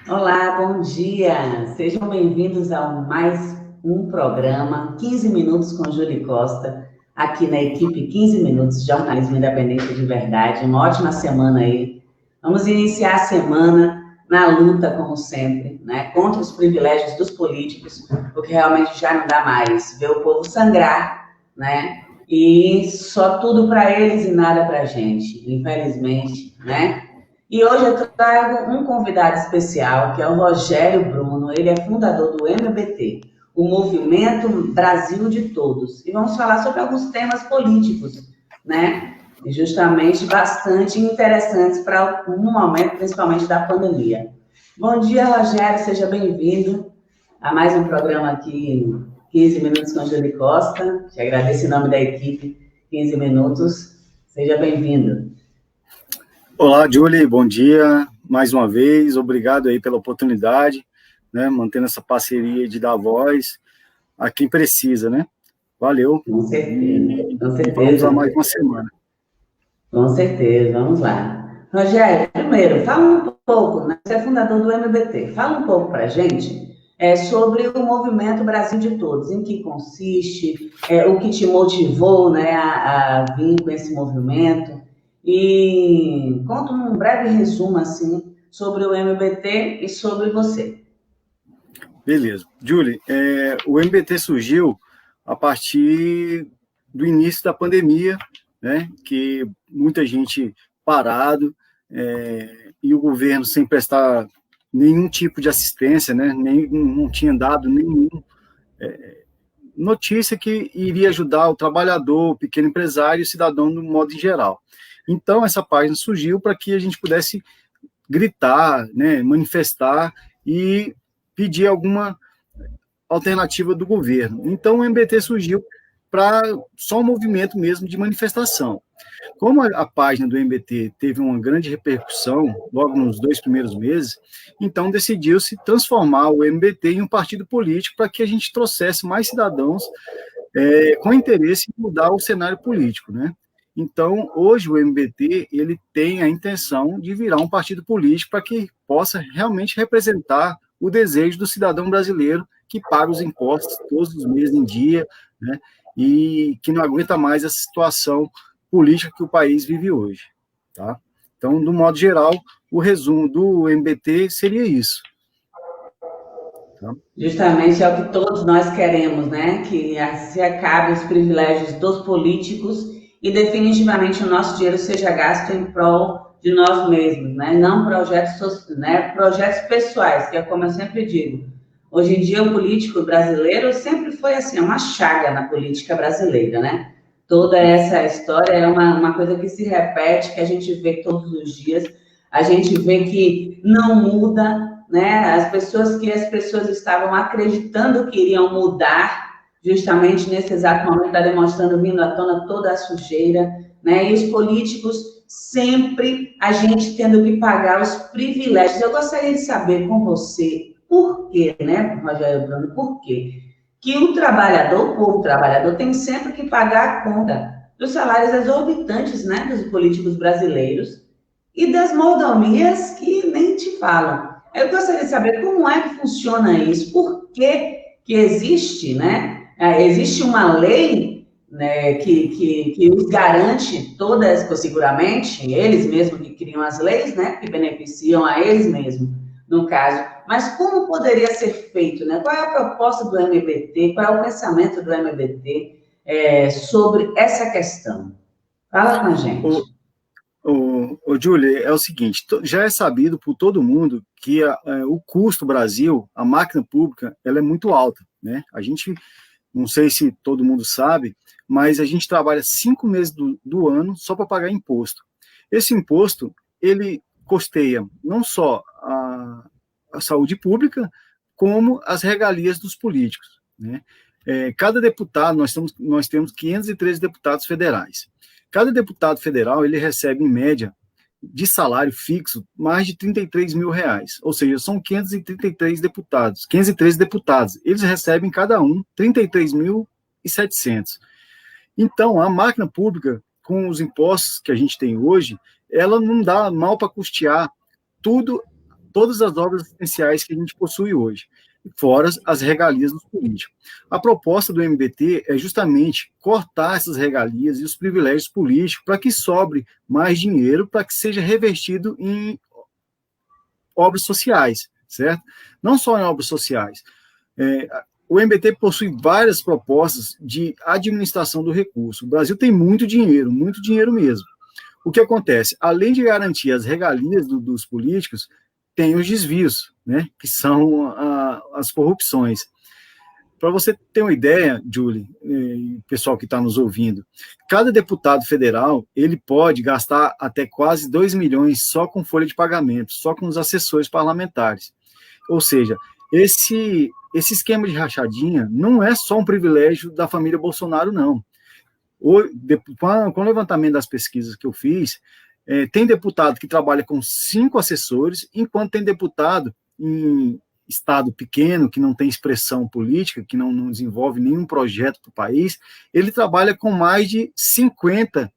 Olá, bom dia. Sejam bem-vindos a mais um programa 15 Minutos com Júlia Costa, aqui na equipe 15 Minutos Jornalismo Independente de Verdade. Uma ótima semana aí. Vamos iniciar a semana na luta, como sempre, né, contra os privilégios dos políticos, porque realmente já não dá mais ver o povo sangrar, né? E só tudo para eles e nada para a gente, infelizmente, né? E hoje eu trago um convidado especial, que é o Rogério Bruno. Ele é fundador do MBT, o Movimento Brasil de Todos. E vamos falar sobre alguns temas políticos, né? E justamente bastante interessantes para um momento, principalmente da pandemia. Bom dia, Rogério, seja bem-vindo a mais um programa aqui, 15 Minutos com Júlia Costa. Te agradeço em nome da equipe 15 Minutos. Seja bem-vindo. Olá, Julie, bom dia mais uma vez, obrigado aí pela oportunidade, né, mantendo essa parceria de dar voz a quem precisa, né, valeu, Com certeza, com e vamos a certeza. mais uma semana. Com certeza, vamos lá. Rogério, primeiro, fala um pouco, né? Você é fundador do MBT, fala um pouco para a gente sobre o movimento Brasil de Todos, em que consiste, o que te motivou, né, a vir com esse movimento, e conta um breve resumo, assim, sobre o MBT e sobre você. Beleza, Julie, o MBT surgiu a partir do início da pandemia, né, que muita gente parado, e o governo sem prestar nenhum tipo de assistência, né, nem, não tinha dado nenhum notícia que iria ajudar o trabalhador, o pequeno empresário e o cidadão no modo em geral. Então, essa página surgiu para que a gente pudesse gritar, né, manifestar e pedir alguma alternativa do governo. Então, o MBT surgiu para só um movimento mesmo de manifestação. Como a página do MBT teve uma grande repercussão logo nos 2 primeiros meses, então decidiu-se transformar o MBT em um partido político para que a gente trouxesse mais cidadãos com interesse em mudar o cenário político, né? Então, hoje o MBT ele tem a intenção de virar um partido político para que possa realmente representar o desejo do cidadão brasileiro que paga os impostos todos os meses em dia, né? E que não aguenta mais essa situação política que o país vive hoje, tá? Então, do modo geral, o resumo do MBT seria isso. Tá? Justamente é o que todos nós queremos, né? Que se acabe os privilégios dos políticos e definitivamente o nosso dinheiro seja gasto em prol de nós mesmos, né? Não projetos, né? Projetos pessoais, que é como eu sempre digo. Hoje em dia o político brasileiro sempre foi assim, uma chaga na política brasileira, né? Toda essa história é uma coisa que se repete, que a gente vê todos os dias. A gente vê que não muda, né? As pessoas estavam acreditando que iriam mudar, justamente nesse exato momento está demonstrando, vindo à tona toda a sujeira, né? E os políticos sempre a gente tendo que pagar os privilégios. Eu gostaria de saber com você por quê, né, Rogério Bruno, por quê? Que o trabalhador, o povo trabalhador, tem sempre que pagar a conta dos salários exorbitantes, né, dos políticos brasileiros e das mordomias que nem te falam. Eu gostaria de saber como é que funciona isso, por que existe, né? Existe uma lei, né, que os garante todas, seguramente, eles mesmos que criam as leis, né, que beneficiam a eles mesmos, no caso. Mas como poderia ser feito, né? Qual é a proposta do MBT, qual é o pensamento do MBT sobre essa questão? Fala com a O, gente. Julie, é o seguinte, já é sabido por todo mundo que o custo Brasil, a máquina pública, ela é muito alta, né? A gente, não sei se todo mundo sabe, mas a gente trabalha 5 meses do ano só para pagar imposto. Esse imposto, ele custeia não só a saúde pública, como as regalias dos políticos, né? Cada deputado, nós temos 513 deputados federais. Cada deputado federal, ele recebe, em média, de salário fixo, mais de R$ 33.000. Ou seja, são 533 deputados, 513 deputados. Eles recebem, cada um, 33.700. Então, a máquina pública, com os impostos que a gente tem hoje, ela não dá mal para custear tudo todas as obras essenciais que a gente possui hoje, fora as regalias dos políticos. A proposta do MBT é justamente cortar essas regalias e os privilégios políticos para que sobre mais dinheiro para que seja revertido em obras sociais, certo? Não só em obras sociais. O MBT possui várias propostas de administração do recurso. O Brasil tem muito dinheiro mesmo. O que acontece? Além de garantir as regalias dos políticos, tem os desvios, né, que são as corrupções. Para você ter uma ideia, Julie, pessoal que está nos ouvindo, cada deputado federal, ele pode gastar até quase 2 milhões só com folha de pagamento, só com os assessores parlamentares. Ou seja, esse esquema de rachadinha não é só um privilégio da família Bolsonaro, não. Com o levantamento das pesquisas que eu fiz, tem deputado que trabalha com 5 assessores, enquanto tem deputado em estado pequeno, que não tem expressão política, que não desenvolve nenhum projeto para o país, ele trabalha com mais de 50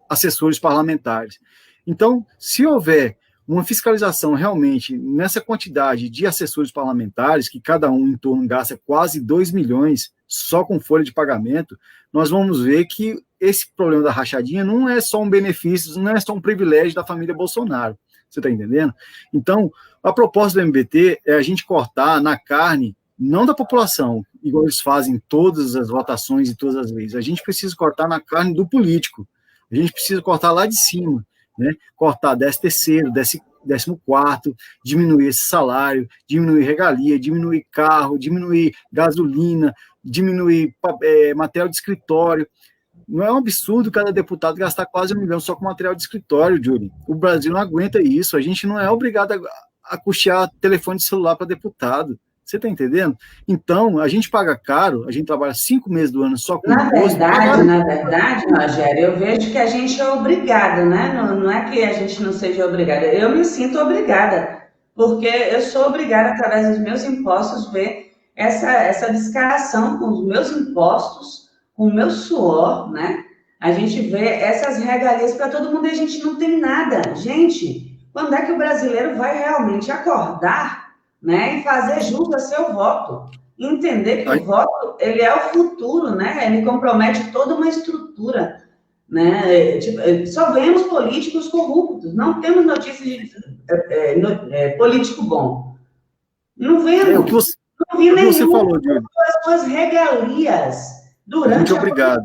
assessores parlamentares. Então, se houver uma fiscalização realmente nessa quantidade de assessores parlamentares, que cada um em torno gasta quase 2 milhões só com folha de pagamento, nós vamos ver que esse problema da rachadinha não é só um benefício, não é só um privilégio da família Bolsonaro. Você está entendendo? Então, a proposta do MBT é a gente cortar na carne, não da população, igual eles fazem em todas as votações e todas as vezes. A gente precisa cortar na carne do político. A gente precisa cortar lá de cima, né? Cortar 13º, 14º, diminuir esse salário, diminuir regalia, diminuir carro, diminuir gasolina, diminuir material de escritório. Não é um absurdo cada deputado gastar quase 1 milhão só com material de escritório, Júlio. O Brasil não aguenta isso. A gente não é obrigado a custear telefone de celular para deputado. Você está entendendo? Então, a gente paga caro, a gente trabalha 5 meses do ano só com imposto. Na verdade, Rogério, eu vejo que a gente é obrigado, né? Não é que a gente não seja obrigada. Eu me sinto obrigada, porque eu sou obrigada, através dos meus impostos, ver essa descaração com os meus impostos, com o meu suor, né? A gente vê essas regalias para todo mundo e a gente não tem nada. Gente, quando é que o brasileiro vai realmente acordar, né, e fazer jus a seu voto? Entender que o voto, ele é o futuro, né? Ele compromete toda uma estrutura, né? Só vemos políticos corruptos, não temos notícias de político bom. Não vemos. Não vi nenhuma das suas regalias durante a obrigado.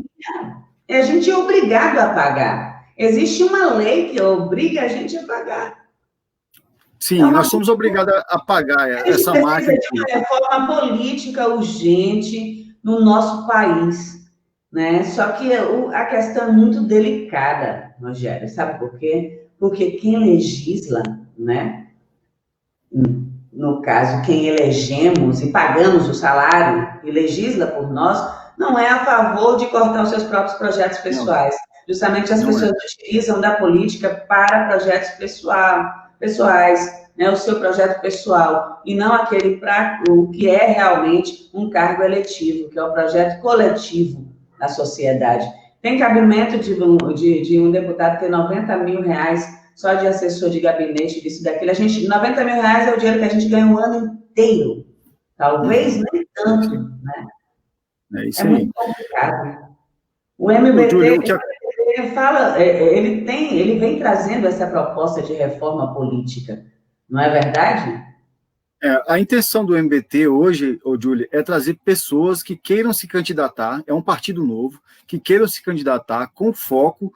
A gente é obrigado a pagar. Existe uma lei que obriga a gente a pagar. Sim, nós somos obrigados a pagar essa máquina. De uma reforma política urgente no nosso país, né? Só que a questão é muito delicada, Rogério, sabe por quê? Porque quem legisla, né? No caso, quem elegemos e pagamos o salário e legisla por nós, não é a favor de cortar os seus próprios projetos pessoais. Justamente as pessoas utilizam da política para projetos pessoais, né, o seu projeto pessoal, e não aquele para o que é realmente um cargo eletivo, que é o projeto coletivo da sociedade. Tem cabimento de um deputado ter 90 mil reais só de assessor de gabinete, disso, daquilo. 90 mil reais é o dinheiro que a gente ganha um ano inteiro. Talvez nem tanto, né? É muito complicado. O MBT, ele vem trazendo essa proposta de reforma política, não é verdade? A intenção do MBT hoje, Júlia, é trazer pessoas que queiram se candidatar, é um partido novo, que queiram se candidatar com foco,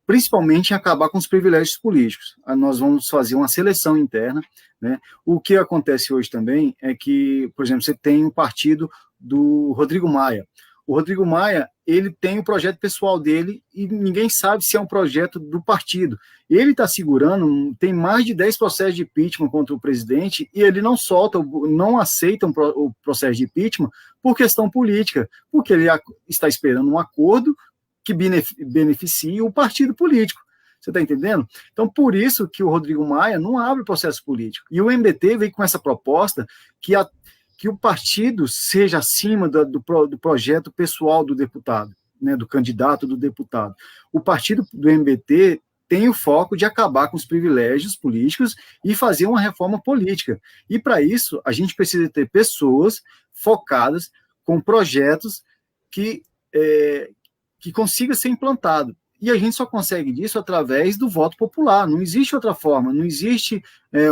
principalmente em acabar com os privilégios políticos. Nós vamos fazer uma seleção interna, né? O que acontece hoje também é que, por exemplo, você tem o partido do Rodrigo Maia. O Rodrigo Maia, ele tem o projeto pessoal dele e ninguém sabe se é um projeto do partido. Ele está segurando, tem mais de 10 processos de impeachment contra o presidente e ele não solta, não aceita o processo de impeachment por questão política, porque ele está esperando um acordo que beneficie o partido político. Você está entendendo? Então, por isso que o Rodrigo Maia não abre processo político. E o MBT veio com essa proposta que o partido seja acima do projeto pessoal do deputado, né, do candidato do deputado. O partido do MBT tem o foco de acabar com os privilégios políticos e fazer uma reforma política. E, para isso, a gente precisa ter pessoas focadas com projetos que consiga ser implantado. E a gente só consegue disso através do voto popular. Não existe outra forma, não existe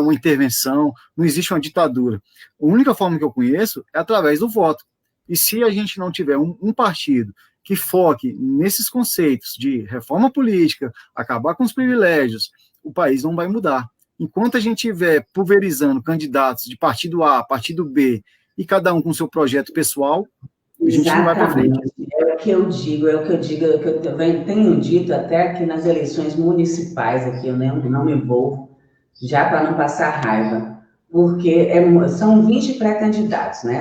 uma intervenção, não existe uma ditadura. A única forma que eu conheço é através do voto. E se a gente não tiver um partido que foque nesses conceitos de reforma política, acabar com os privilégios, o país não vai mudar. Enquanto a gente estiver pulverizando candidatos de partido A, partido B, e cada um com seu projeto pessoal, a gente não vai para frente. É o que eu digo, é o que eu tenho dito até aqui nas eleições municipais, aqui eu não me envolvo, já para não passar raiva, porque são 20 pré-candidatos, né,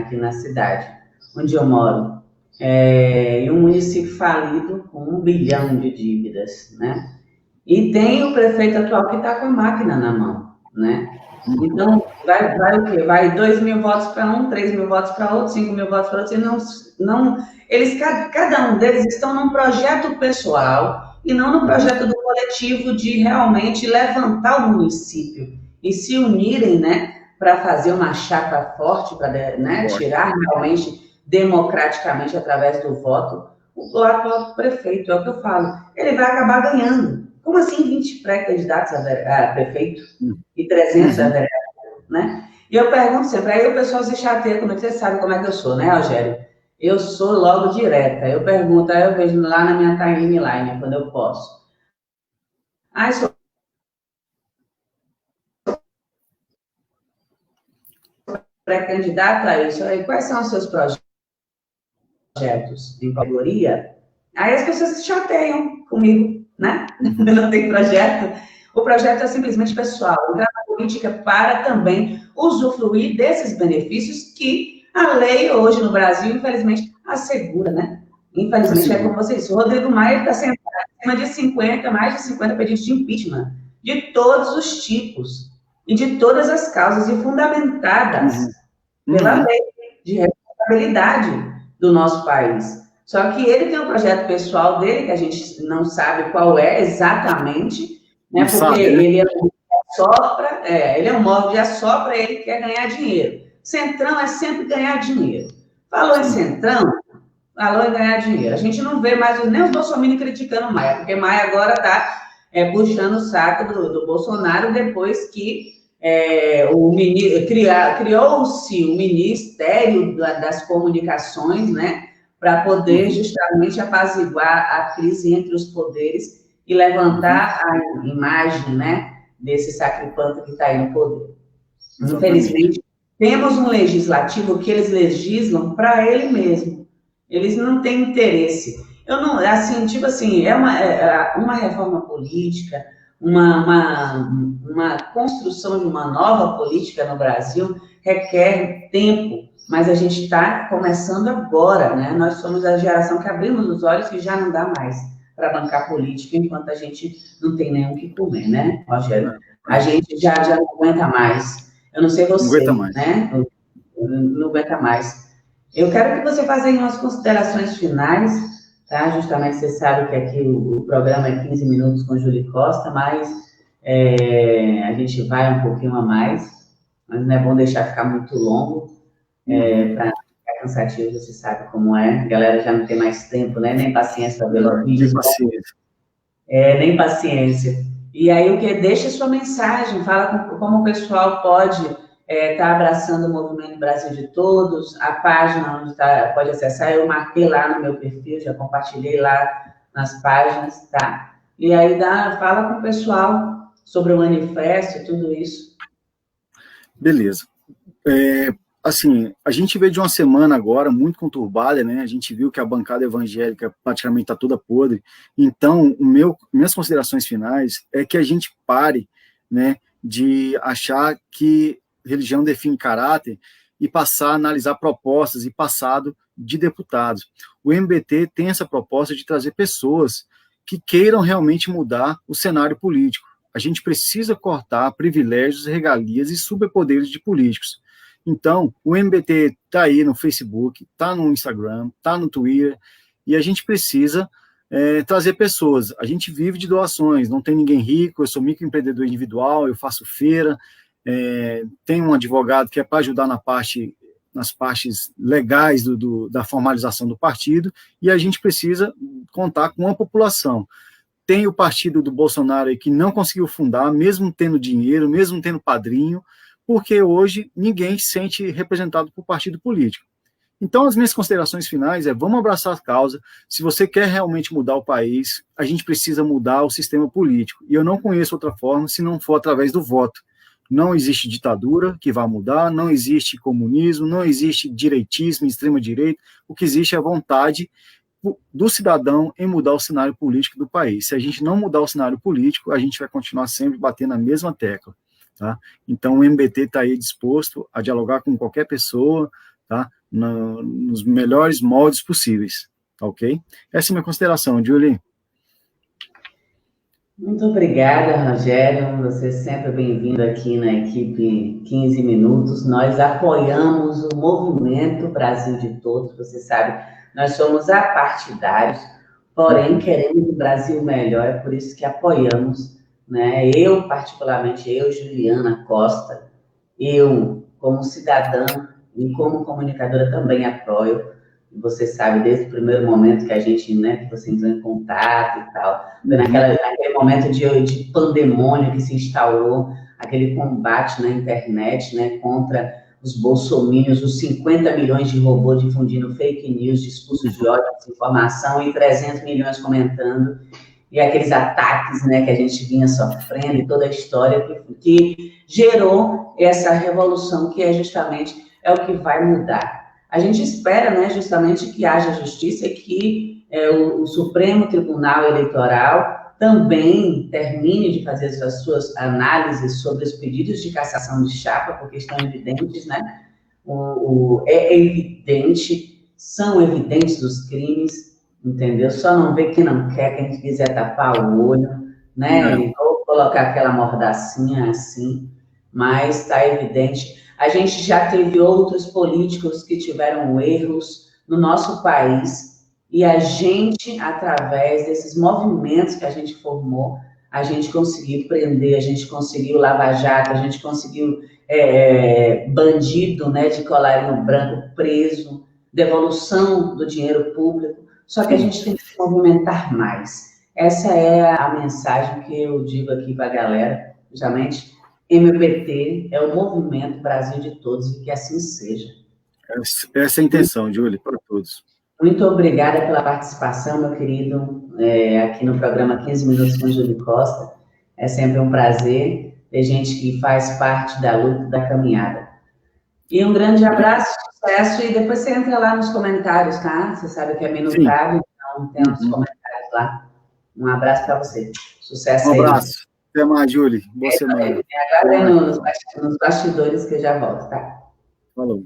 aqui na cidade onde eu moro, e um município falido com 1 bilhão de dívidas, né, e tem o prefeito atual que está com a máquina na mão, né. Então, vai o quê? Vai 2.000 votos para um, 3.000 votos para outro, 5.000 votos para outro, e cada um deles estão num projeto pessoal e não no projeto do coletivo de realmente levantar o município e se unirem, né, para fazer uma chapa forte, para, né, tirar realmente democraticamente através do voto o atual prefeito, é o que eu falo. Ele vai acabar ganhando. Como assim 20 pré-candidatos a prefeito e 300 a vereador, né? E eu pergunto sempre, aí o pessoal se chateia comigo, você sabe como é que eu sou, né, Rogério? Eu sou logo direta, eu pergunto, aí eu vejo lá na minha timeline, quando eu posso. Sou pré-candidato a isso, aí quais são os seus projetos em categoria? Aí as pessoas se chateiam comigo, né? Não tem projeto. O projeto é simplesmente pessoal, entrar na política para também usufruir desses benefícios que a lei hoje no Brasil, infelizmente, assegura, né? Infelizmente, é como você disse, o Rodrigo Maia está sentado acima de mais de 50 pedidos de impeachment, de todos os tipos, e de todas as causas, e fundamentadas pela lei de responsabilidade do nosso país. Só que ele tem um projeto pessoal dele, que a gente não sabe qual é exatamente, né? Porque ele é um assopra, ele é um móvel de assopra, ele quer ganhar dinheiro. Centrão é sempre ganhar dinheiro. Falou em Centrão, falou em ganhar dinheiro. A gente não vê mais nem os bolsominions criticando Maia, porque Maia agora está puxando o saco do Bolsonaro depois que criou-se o Ministério das Comunicações, né? Para poder justamente apaziguar a crise entre os poderes e levantar a imagem, né, desse sacripanta que está aí no poder. Infelizmente, temos um legislativo que eles legislam para ele mesmo. Eles não têm interesse. Eu não, assim, tipo assim, uma reforma política, uma construção de uma nova política no Brasil requer tempo, mas a gente está começando agora, né? Nós somos a geração que abrimos os olhos e já não dá mais para bancar política enquanto a gente não tem nem o que comer, né, Rogério? A gente já não aguenta mais. Eu não sei você, né? Não aguenta mais. Eu quero que você faça aí umas considerações finais, tá? Justamente você sabe que aqui o programa é 15 minutos com Júlia Costa, mas a gente vai um pouquinho a mais, mas não é bom deixar ficar muito longo, para não ficar cansativo, você sabe como é. A galera já não tem mais tempo, né? Nem paciência para ver o vídeo. Nem paciência. Nem paciência. E aí, deixa sua mensagem, fala como o pessoal pode estar abraçando o Movimento Brasil de Todos, a página onde pode acessar, eu marquei lá no meu perfil, já compartilhei lá nas páginas, tá? E aí, fala com o pessoal sobre o manifesto e tudo isso. Beleza. Assim, a gente veio de uma semana agora muito conturbada, né? A gente viu que a bancada evangélica praticamente está toda podre. Então, minhas considerações finais é que a gente pare, né, de achar que religião define caráter e passar a analisar propostas e passado de deputados. O MBT tem essa proposta de trazer pessoas que queiram realmente mudar o cenário político. A gente precisa cortar privilégios, regalias e superpoderes de políticos. Então, o MBT está aí no Facebook, está no Instagram, está no Twitter, e a gente precisa trazer pessoas. A gente vive de doações, não tem ninguém rico, eu sou microempreendedor individual, eu faço feira, tenho um advogado que é para ajudar nas partes legais da formalização do partido, e a gente precisa contar com a população. Tem o partido do Bolsonaro aí que não conseguiu fundar, mesmo tendo dinheiro, mesmo tendo padrinho, porque hoje ninguém se sente representado por partido político. Então, as minhas considerações finais vamos abraçar a causa. Se você quer realmente mudar o país, a gente precisa mudar o sistema político. E eu não conheço outra forma se não for através do voto. Não existe ditadura que vá mudar, não existe comunismo, não existe direitismo, extrema-direita. O que existe é a vontade do cidadão em mudar o cenário político do país. Se a gente não mudar o cenário político, a gente vai continuar sempre batendo na mesma tecla. Tá? Então, o MBT está aí disposto a dialogar com qualquer pessoa, tá? Nos melhores moldes possíveis, ok? Essa é a minha consideração, Julie. Muito obrigada, Rogério. Você é sempre bem-vindo aqui na equipe 15 Minutos. Nós apoiamos o movimento Brasil de Todos. Você sabe, nós somos apartidários, porém queremos um Brasil melhor, é por isso que apoiamos, né? Eu, particularmente, Juliana Costa, eu, como cidadã e como comunicadora, também apoio. Você sabe, desde o primeiro momento que a gente, né, que você entrou em contato e tal, naquele momento de pandemônio que se instaurou, aquele combate na internet, né, contra os bolsominions, os 50 milhões de robôs difundindo fake news, discursos de ódio, desinformação e 300 milhões comentando, e aqueles ataques, né, que a gente vinha sofrendo, e toda a história que gerou essa revolução, que justamente é o que vai mudar. A gente espera, né, justamente que haja justiça e que o Supremo Tribunal Eleitoral também termine de fazer as suas análises sobre os pedidos de cassação de chapa, porque estão evidentes, né? É evidente, são evidentes os crimes, entendeu? Só não vê quem não quer, quem quiser tapar o olho, né? Ou colocar aquela mordacinha assim, mas está evidente. A gente já teve outros políticos que tiveram erros no nosso país e a gente, através desses movimentos que a gente formou, a gente conseguiu prender, a gente conseguiu lava-jato, a gente conseguiu bandido, né, de colarinho branco preso, devolução do dinheiro público, só que a gente tem que se movimentar mais. Essa é a mensagem que eu digo aqui para a galera, justamente. MBT é o movimento Brasil de Todos, e que assim seja. Essa é a intenção, Julie, para todos. Muito obrigada pela participação, meu querido, aqui no programa 15 Minutos com Júlio Costa. É sempre um prazer ter gente que faz parte da luta, da caminhada. E um grande abraço, sucesso, e depois você entra lá nos comentários, tá? Você sabe que é minutado, então tem uns comentários lá. Um abraço para você. Sucesso aí. Um abraço. Até mais, Julie. Boa semana. Agora nos bastidores que eu já volto, tá? Falou.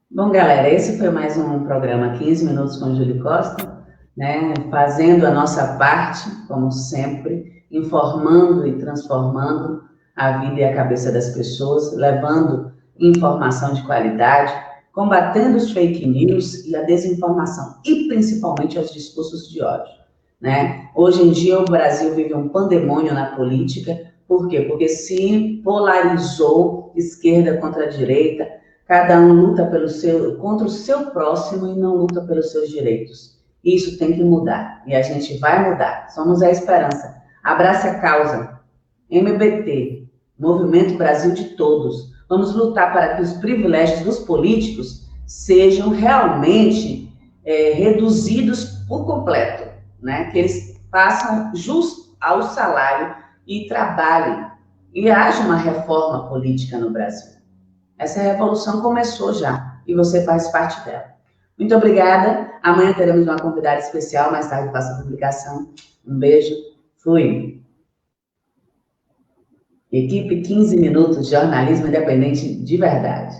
Bom, galera, esse foi mais um programa 15 Minutos com Júlio Costa, né? Fazendo a nossa parte, como sempre, informando e transformando a vida e a cabeça das pessoas, levando informação de qualidade, combatendo os fake news e a desinformação, e principalmente os discursos de ódio. Né? Hoje em dia o Brasil vive um pandemônio na política. Por quê? Porque se polarizou esquerda contra direita, cada um luta contra o seu próximo e não luta pelos seus direitos. Isso tem que mudar e a gente vai mudar. Somos a esperança. Abrace a causa. MBT, Movimento Brasil de Todos. Vamos lutar para que os privilégios dos políticos sejam realmente reduzidos por completo. Né, que eles façam jus ao salário e trabalhem, e haja uma reforma política no Brasil. Essa revolução começou já, e você faz parte dela. Muito obrigada, amanhã teremos uma convidada especial, mais tarde faço a publicação. Um beijo, fui. Equipe 15 Minutos, jornalismo independente de verdade.